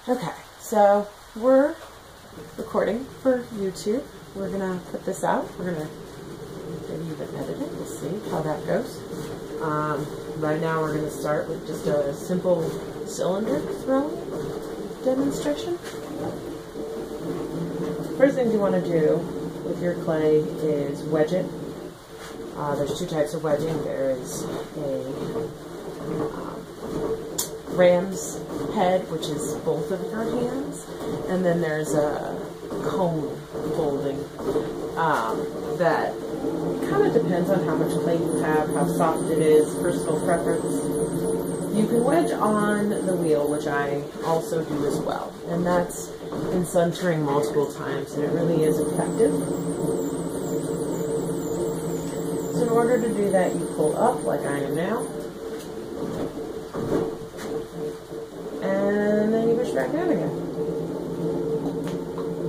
Okay, so we're recording for YouTube. We're gonna put this out. We're gonna maybe even edit it. We'll see how that goes. Right now we're gonna start with just a simple cylinder throwing demonstration. First thing you want to do with your clay is wedge it. There's two types of wedging. There is a ram's head, which is both of your hands, and then there's a cone folding that kind of depends on how much clay you have, how soft it is, personal preference. You can wedge on the wheel, which I also do as well, and that's in centering multiple times, and it really is effective. So in order to do that, you pull up like I am now, and then you push back down again.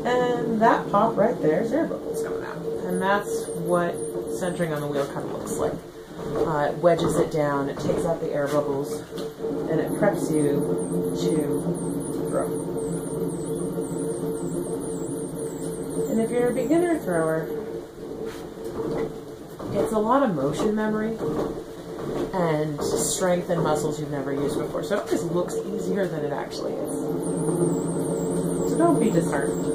And that pop right there is air bubbles coming out. And that's what centering on the wheel kind of looks like. It wedges it down, it takes out the air bubbles, and it preps you to throw. And if you're a beginner thrower, it's a lot of motion memory and strength and muscles you've never used before. So it always looks easier than it actually is. So don't be disheartened.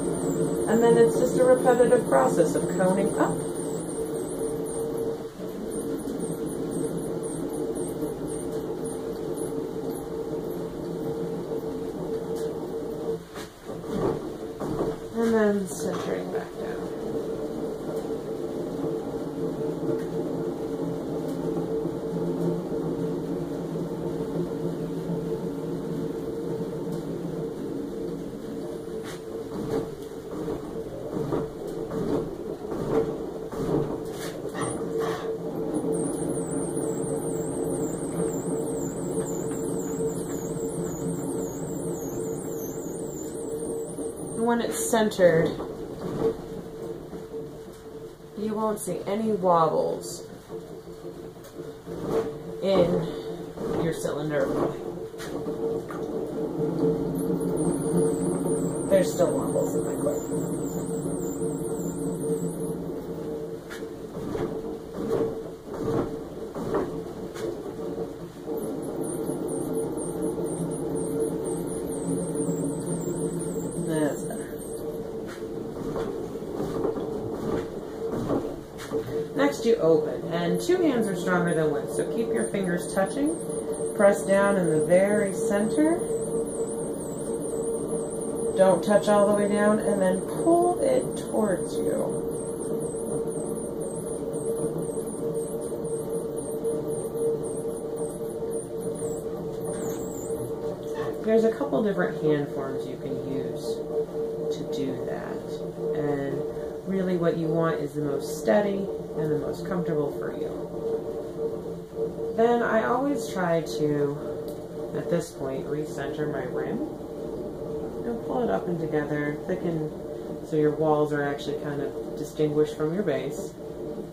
And then it's just a repetitive process of coning up. And then centering back down. When it's centered, you won't see any wobbles in your cylinder. There's still wobbles in my clay. Next you open, and two hands are stronger than one, so keep your fingers touching. Press down in the very center. Don't touch all the way down, and then pull it towards you. There's a couple different hand forms you can use to do that, and really what you want is the most steady and the most comfortable for you. Then I always try to, at this point, recenter my rim and pull it up and together, thicken so your walls are actually kind of distinguished from your base,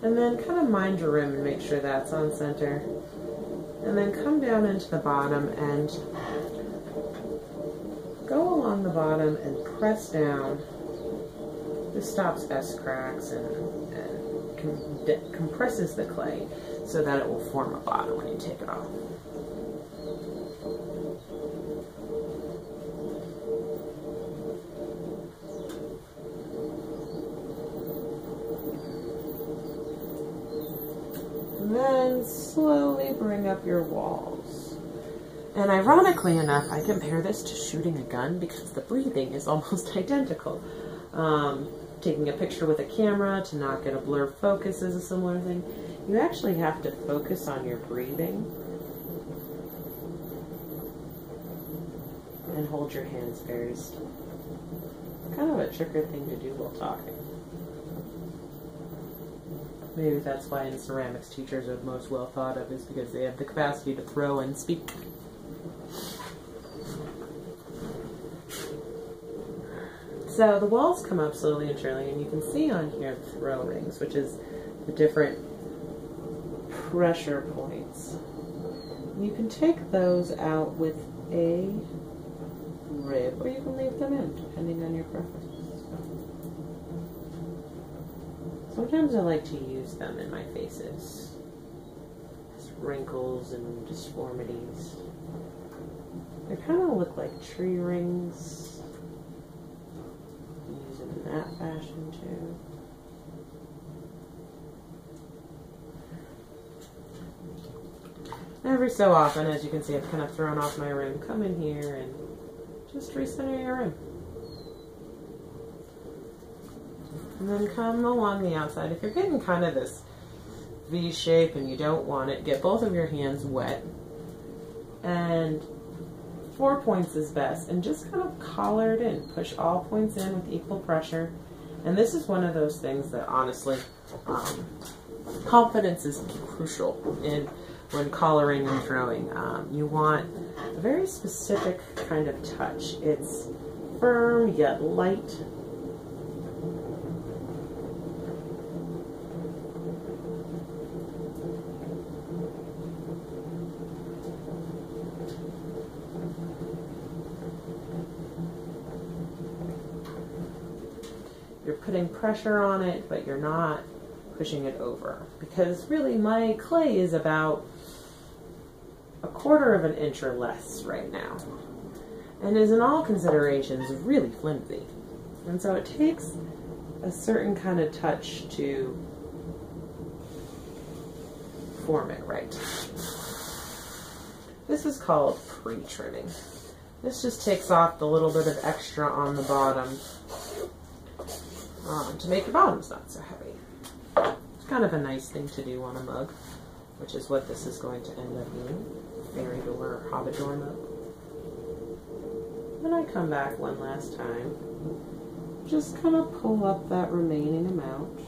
and then kind of mind your rim and make sure that's on center, and then come down into the bottom and go along the bottom and press down. This stops S cracks and compresses the clay so that it will form a bottom when you take it off. And then slowly bring up your walls. And ironically enough, I compare this to shooting a gun because the breathing is almost identical. Taking a picture with a camera to not get a blur focus is a similar thing. You actually have to focus on your breathing and hold your hands very still. Kind of a trickier thing to do while talking. Maybe that's why in ceramics teachers are most well thought of, is because they have the capacity to throw and speak. So the walls come up slowly and surely, and you can see on here the throw rings, which is the different pressure points. You can take those out with a rib, or you can them in, depending on your preference. Sometimes I like to use them in my faces as wrinkles and disformities. They kind of look like tree rings. Use them in that fashion too. Every so often, as you can see, I've kind of thrown off my rim. Come in here and just recenter your rim. And then come along the outside. If you're getting kind of this V shape and you don't want it, get both of your hands wet. And 4 points is best. And just kind of collar it in. Push all points in with equal pressure. And this is one of those things that honestly, confidence is crucial in when collaring and throwing. You want a very specific kind of touch. It's firm yet light. You're putting pressure on it, but you're not pushing it over. Because really my clay is about 1/4 of an inch or less right now. And is in all considerations really flimsy. And so it takes a certain kind of touch to form it right. This is called pre-trimming. This just takes off the little bit of extra on the bottom to make your bottoms not so heavy. It's kind of a nice thing to do on a mug, which is what this is going to end up being. Fairy door or hobbit door mug. Then I come back one last time. Just kind of pull up that remaining amount.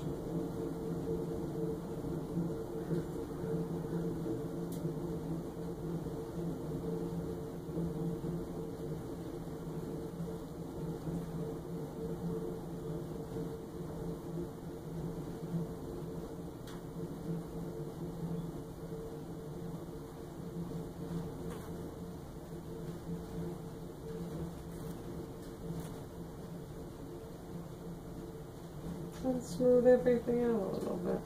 And smooth everything out a little bit.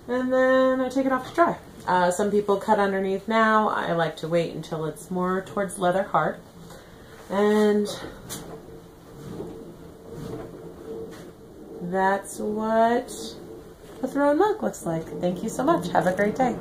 And then I take it off to dry. Some people cut underneath now. I like to wait until it's more towards leather hard. And that's what a thrown mug looks like. Thank you so much. Have a great day.